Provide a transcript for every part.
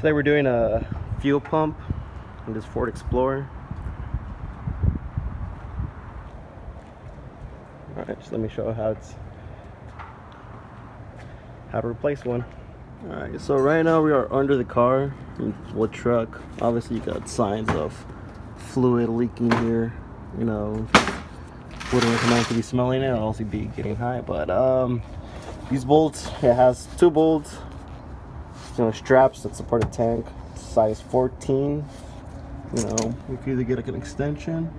Today we're doing a fuel pump in this Ford Explorer. Alright, just let me show how to replace one. Alright, so right now we are under the car with Trac. Obviously you got signs of fluid leaking here. You know, wouldn't recommend to be smelling it or else you'd be getting high. But these bolts, it has two bolts, you know, straps that support the tank, size 14. You know, you can either get like an extension,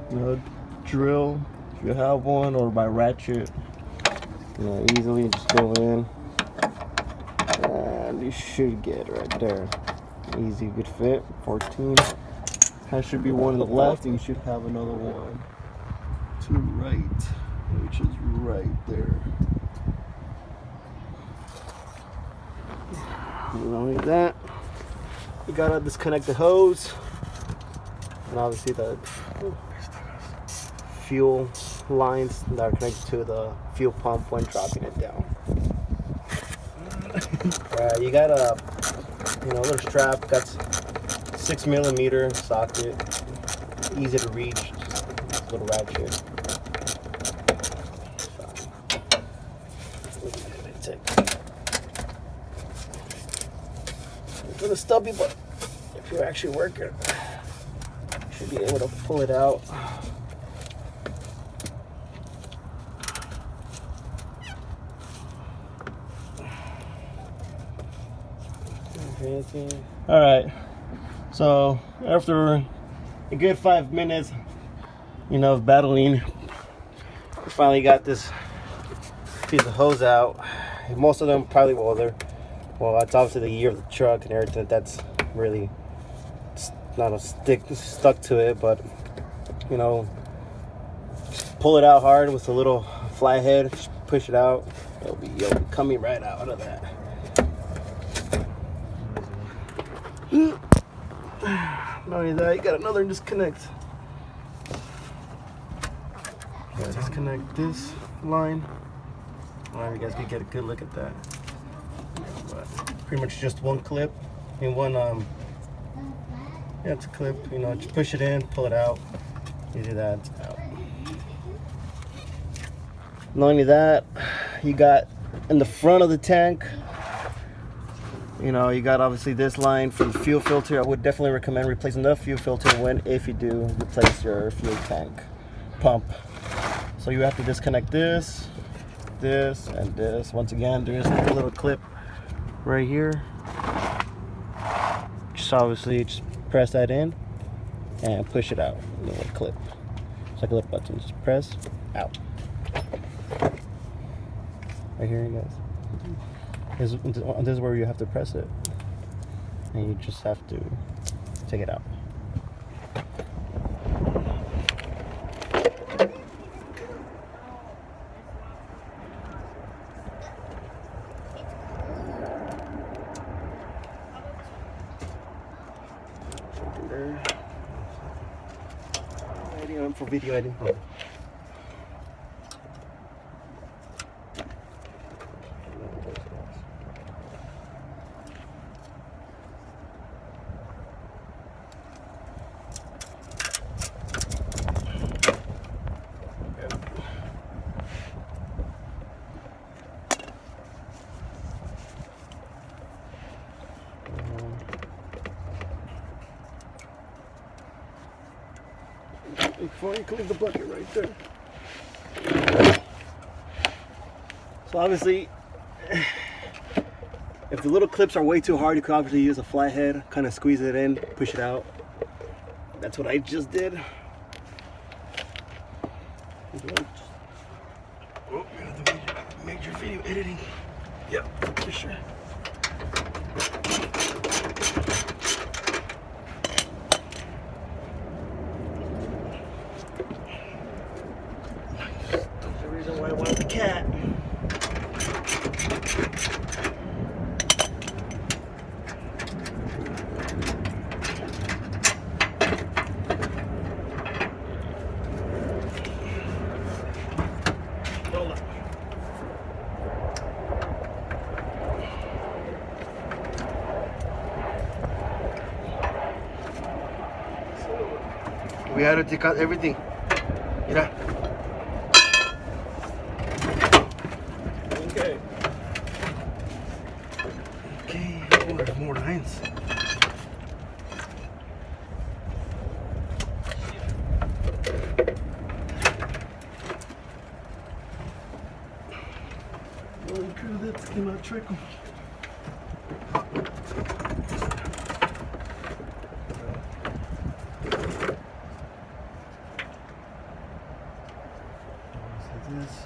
you know, drill if you have one, or by ratchet. You know, easily just go in, and you should get right there. Easy, good fit. 14. There should be one on the left, and you should have another one to the right, which is right there. Not only that, you gotta disconnect the hose, and obviously the fuel lines that are connected to the fuel pump when dropping it down. You got a little strap, got 6mm socket, easy to reach, just little ratchet. It's a little stubby, but if you actually work it, you should be able to pull it out. All right, so after a good 5 minutes, you know, of battling, we finally got this piece of hose out. Most of them probably, well, it's obviously the year of the truck and everything that's really not stuck to it, but you know, just pull it out hard with a little flathead, just push it out. It'll be coming right out of that. Not only that, you got another disconnect. You gotta disconnect this line. I don't know if you guys can get a good look at that. But pretty much just one clip and one yeah, it's a clip. You know, just push it in, pull it out. Easy, that's out. Not only that, you got in the front of the tank, you know, you got obviously this line for the fuel filter. I would definitely recommend replacing the fuel filter if you do replace your fuel tank pump. So you have to disconnect this, and this. Once again, there's a little clip right here. Just obviously just press that in and push it out. A little clip. It's like a little button. Just press out. Right here, you guys. This is where you have to press it, and you just have to take it out. There. For video editing. Before you can leave the bucket right there. So obviously, if the little clips are way too hard, you can obviously use a flathead, kind of squeeze it in, push it out. That's what I just did. Oh, major video editing. Yep, for sure. That's the reason why I wanted the cat. We had to take out everything. Mira. Okay. Okay. Oh, there's more lines. Holy crew, that's gonna trickle. This.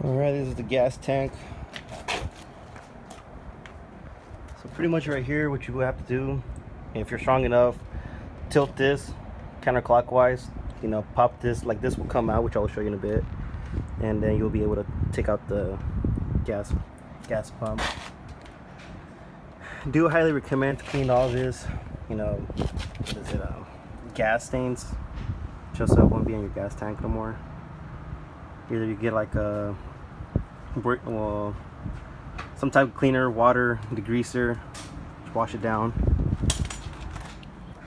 All right, this is the gas tank. So pretty much right here, what you have to do, if you're strong enough, tilt this counterclockwise. You know, pop this, like this will come out, which I will show you in a bit, and then you'll be able to take out the gas pump. Do highly recommend to clean all this. You know, what is it? Gas stains, just so it won't be in your gas tank no more. Either you get like a well, some type of cleaner, water, degreaser, just wash it down.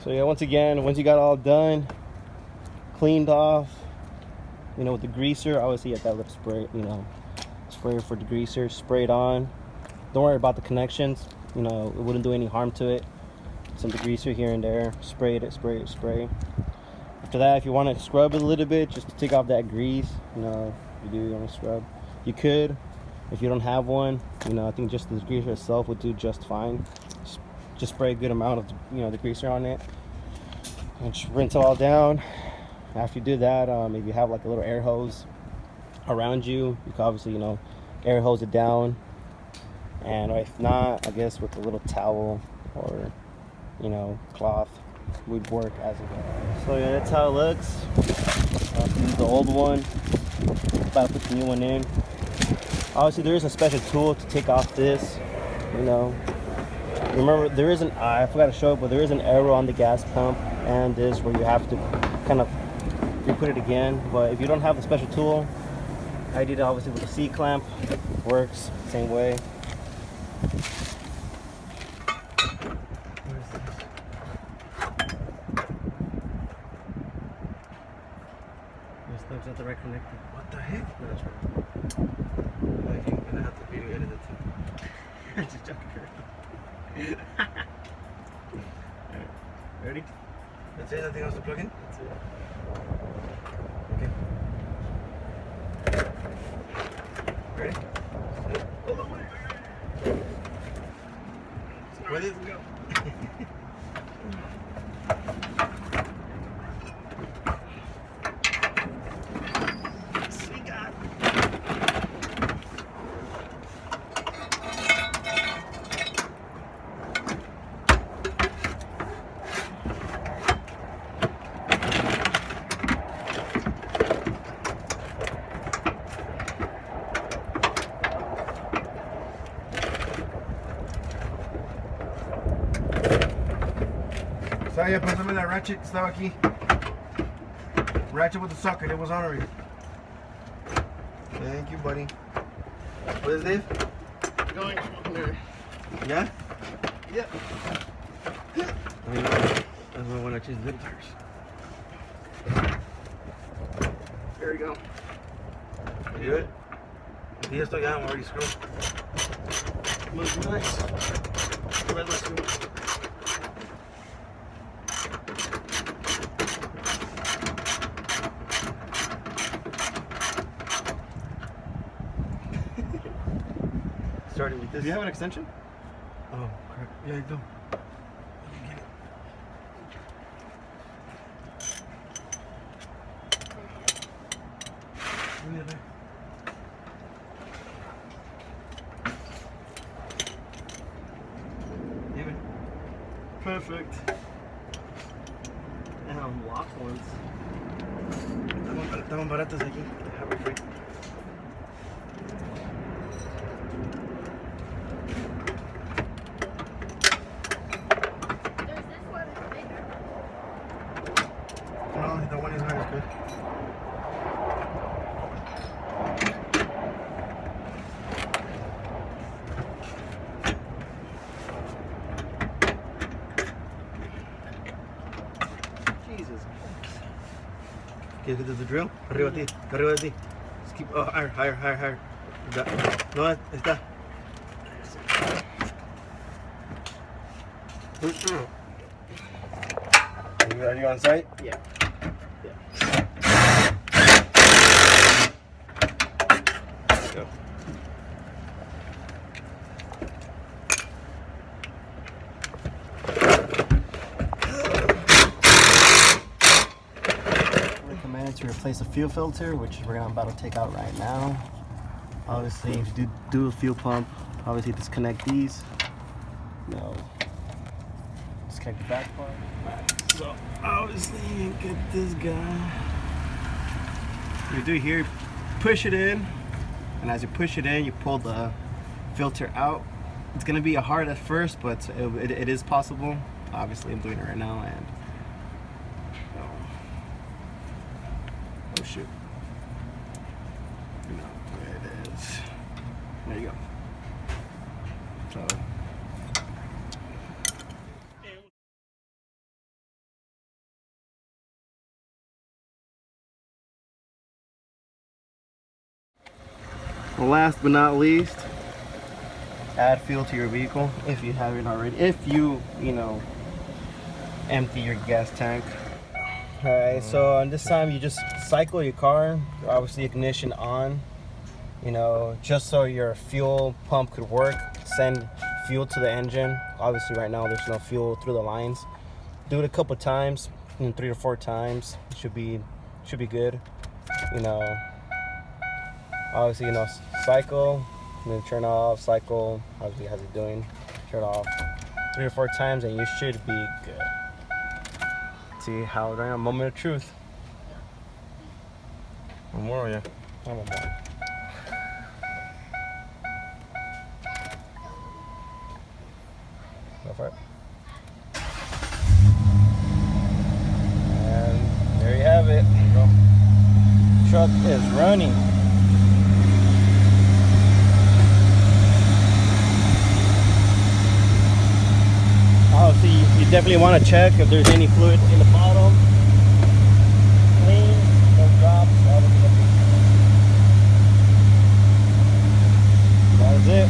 So yeah, once again, once you got all done, cleaned off, you know, with the greaser, obviously you have that little spray, you know, sprayer for degreaser, spray it on. Don't worry about the connections, you know, it wouldn't do any harm to it. Some degreaser here and there, spray it, spray. After that, if you want to scrub it a little bit, just to take off that grease, you know, if you do want to scrub, you could. If you don't have one, you know, I think just the degreaser itself would do just fine. Just spray a good amount of, you know, degreaser on it, and just rinse it all down. After you do that, if you have like a little air hose around you, you can obviously, you know, air hose it down. And if not, I guess with a little towel or, you know, cloth would work as well. So yeah, that's how it looks. This is the old one. About to put the new one in. Obviously, there is a special tool to take off this. You know, remember there is I forgot to show it, but there is an arrow on the gas pump and this where you have to kind of re-put it again. But if you don't have the special tool, I did it obviously with a C-clamp. Works same way. That's not the right connector. What the heck? No, that's right. I think I'm gonna have to video edit it too. Just joking. Alright. Ready? That's it? Nothing else to plug in? That's it. Okay. Ready? Hold on, wait. Where did it go? Saya, pásame la ratchet que estaba aquí. Ratchet with the socket, it was on already. Thank you, buddy. What is Dave? Going there. Yeah? Yeah. I mean, that's why I want to change the tires. There we go. You good? Yeah, estoy ya, I'm already screwed. Looks nice. Red looks good. Starting with this. Do you have an extension? Oh, crap. Yeah, I do. Let me get it. Give me it there. Give it. Perfect. And locked ones. Estaban baratas aquí. Have it free. ¿Quieres que te drill? Arriba de ti, arriba de ti. Just keep, oh, higher, higher, higher, higher. No, ahí está. Are you on site? Yeah. Go. Recommended to replace a fuel filter, which we're about to take out right now. Obviously, if you do a fuel pump, obviously disconnect these. No. Disconnect the back part. Alright, so obviously you get this guy. What you do here, push it in, and as you push it in, you pull the filter out. It's gonna be hard at first, but it is possible. Obviously, I'm doing it right now, and oh shoot. No, there it is. There you go. So. Last but not least, add fuel to your vehicle if you haven't already. If you empty your gas tank. Alright, so on this time you just cycle your car, obviously ignition on, just so your fuel pump could work, send fuel to the engine. Obviously right now there's no fuel through the lines. Do it a couple times, 3 to 4 times. It should be good. Obviously, cycle, and then turn off, cycle, obviously how's it doing, turn off 3 or 4 times and you should be good. See how right now, moment of truth. One more, yeah. One more. Go for it. And there you have it. There you go. Truck is running. Obviously, you definitely want to check if there's any fluid in the bottom. Clean, no drops. That is it.